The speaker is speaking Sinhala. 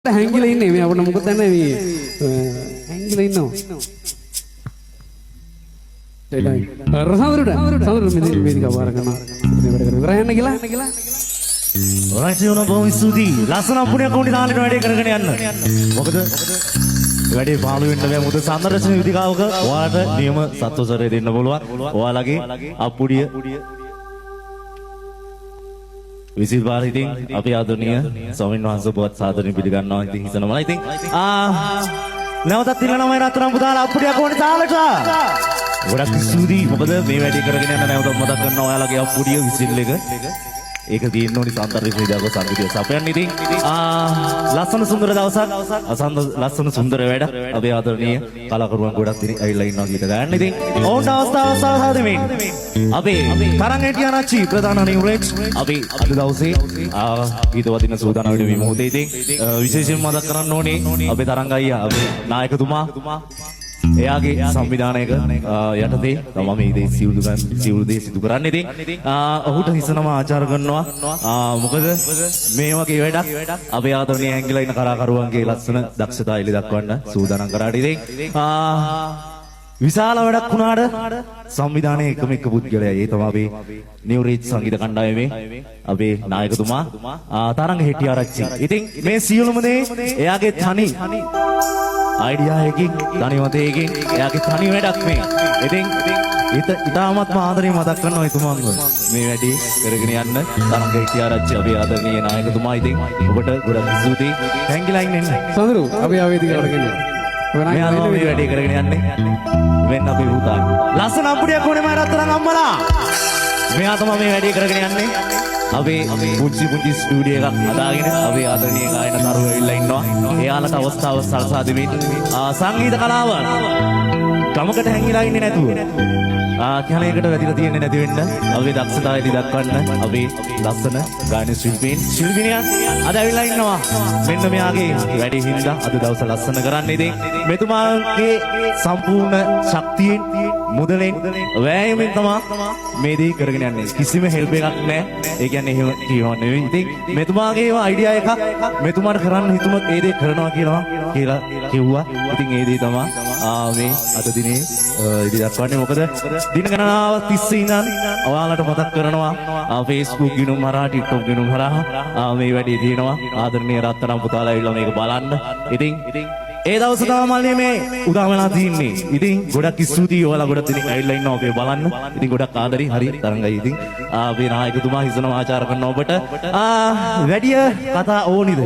හැංගිලා ඉන්නේ මේ අපිට මොකද නැහැ මේ හැංගිලා ඉන්නවා දෙලයි සමරුට මෙතන වේදිකාව වාර කරනවා මේ වැඩ කරගෙන ඉවර යන්න කියලා රයිට් යෝන බොහොම ස්තුතියි ලස්සන අපුණියක් උන්ටි තාලෙට වැඩේ කරගෙන යන්න මොකද වැඩේ පාළු වෙන්න බෑ මොකද සම්දර්ශන වේදිකාවක ඔයාලට නියම සත්වසරය දෙන්න පුළුවන් ඔයාලගේ අපුඩිය විසිල් බාර ඉතින් අපේ ආදරණීය ස්වාමීන් වහන්සේ පුවත් සාදරයෙන් පිළිගන්නවා ඉතින් හිතනවා ඉතින් නැවතත් ඉල්ලනවා රත්තරන් පුතාලා අපුඩියක් ඕනේ තාලට ගොඩක් ස්තුතියි මොකද මේ වැඩේ කරගෙන යන නැවතත් මතක් කරනවා ඔයාලගේ අපුඩිය විසිල් එක ඒක තියෙන්න ඕනි සම්දර්ශන වේදිකාවක සංගීතය සපයන්න ඉතින් ලස්සන සුන්දර දවසක් ලස්සන සුන්දර වැඩ අපේ ආදරණීය කලාකරුවන් ගොඩක් දින ඇවිල්ලා ඉන්නවා ගීත ගන්න ඉතින් ඕන්ට අවස්ථාව සාදෙමින් අපේ තරංග හිටියානච්චි ප්‍රධාන නියුරෙක්ස් අපි අද දවසේ ගීත වදින සූදානම් වෙන මේ මොහොතේ ඉතින් විශේෂයෙන් මතක් කරන්න ඕනේ අපේ තරංග අයියා අපේ නායකතුමා එයාගේ සංවිධානයක යටතේ තමයි මේ දේ සිවුරු දේ සිදු කරන්නේ ඉතින් ඔහුට හිසනම ආචාර කරනවා මොකද මේ වගේ වැඩක් අපේ ආදරණීය ඇංගිලා ඉන්න කලාකරුවන්ගේ ලස්සන දක්ෂතා එලි දක්වන්න සූදානම් කරාට ඉතින් විශාල වැඩක් වුණාට සංවිධානයේ එකම එක පුද්ගලයා ඒ තමයි අපේ නිව් රීච් සංගීත කණ්ඩායමේ අපේ නායකතුමා තරංග හෙටිආරච්චි. ඉතින් මේ සියලුම දේ එයාගේ තනි අයිඩියා එකකින් තනි මතයකින් එයාගේ තනි වැඩක් මේ. ඉතින් ඉතාමත්ම ආදරේ මතක් කරනවා එතුමන්ව මේ වැඩේ කරගෙන යන්න තරංග හෙටිආරච්චි අපේ ආදරණීය නායකතුමා. ඉතින් ඔබට ගොඩක් ස්තුතියි. තැන්කිලා ඉන්නේ. සඳරු අපි ආවේදිකාවට ගෙනියන්න. මෙයා මේ වැඩේ කරගෙන යන්නේ වෙන්න අපේ පුතා ලස්සන අපුඩියක් ඕනේ මම රත්තරන් අම්මලා මෙයා තමයි මේ වැඩේ කරගෙන යන්නේ අපේ පුංචි ස්ටුඩියෝ එකක් හදාගෙන අපේ ආදරණීය ගායන දරුවෝ ඇවිල්ලා ඉන්නවා එයාලට අවස්ථාව සලසා දෙමින් සංගීත කලාව ගමකට හැංගිලා ඉන්නේ නැතුව කැලේකට වැදිලා තියෙන්නේ නැති වෙන්න අපේ දක්ෂතාවයදී දක්වන්න අපේ ලස්සන ගායන ශිල්පිනියන් අද ඇවිල්ලා ඉන්නවා මෙන්න මෙයාගේ වැඩේ හින්දා අද දවස ලස්සන කරන්න ඉතින් මෙතුමාගේ සම්පූර්ණ ශක්තියෙන් මුදලෙන් වෑයමෙන් තමයි මේ දේ කරගෙන යන්නේ කිසිම හෙල්ප් එකක් නැහැ ඒ කියන්නේ එහෙම කියනවා නෙවෙයි ඉතින් මෙතුමාගේ අයිඩියා එකක් මෙතුමාට කරන්න හිතුනොත් ඒ දේ කරනවා කියලා කිව්වා ඉතින් ඒ දේ තමයි මේ අද දිනේ ඉදි දක්වන්නේ මොකද දින ගණනාවක් තිස්සේ ඉඳන් ඔයාලට මතක් කරනවා Facebook ගිණුම් හරහා TikTok ගිණුම් හරහා මේ වැඩේ දිනනවා ආදරණීය රත්තරන් පුතාලා ඇවිල්ලා මේක බලන්න ඉතින් ඒ දවස් තමයි මේ උදා වෙලා තින්නේ ඉතින් ගොඩක් ස්තුතියි ඔයාලා ගොඩක් දෙනෙක් ඇවිල්ලා ඉන්නවා ඔබේ බලන්න ඉතින් ගොඩක් ආදරේ හරි තරංගයි ඉතින් අපේ නායකතුමා හිසනවා ආචාර කරනවා ඔබට වැඩි කතා ඕනිද